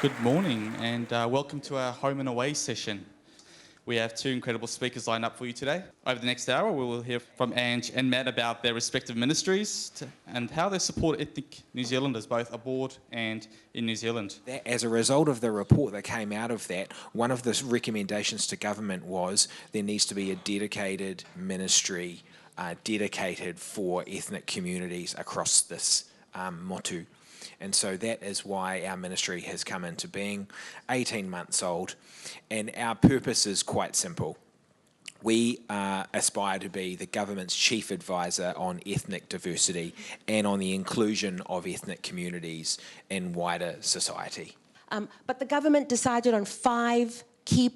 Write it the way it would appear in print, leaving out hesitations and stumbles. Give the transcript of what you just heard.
Good morning and welcome to our home and away session. We have two incredible speakers lined up for you today. Over the next hour, we will hear from Ange and Matt about their respective ministries and how they support ethnic New Zealanders, both abroad and in New Zealand. As a result of the report that came out of that, one of the recommendations to government was there needs to be a dedicated ministry dedicated for ethnic communities across this motu. And so that is why our ministry has come into being, 18 months old, and our purpose is quite simple. We aspire to be the government's chief advisor on ethnic diversity and on the inclusion of ethnic communities in wider society. But the government decided on five key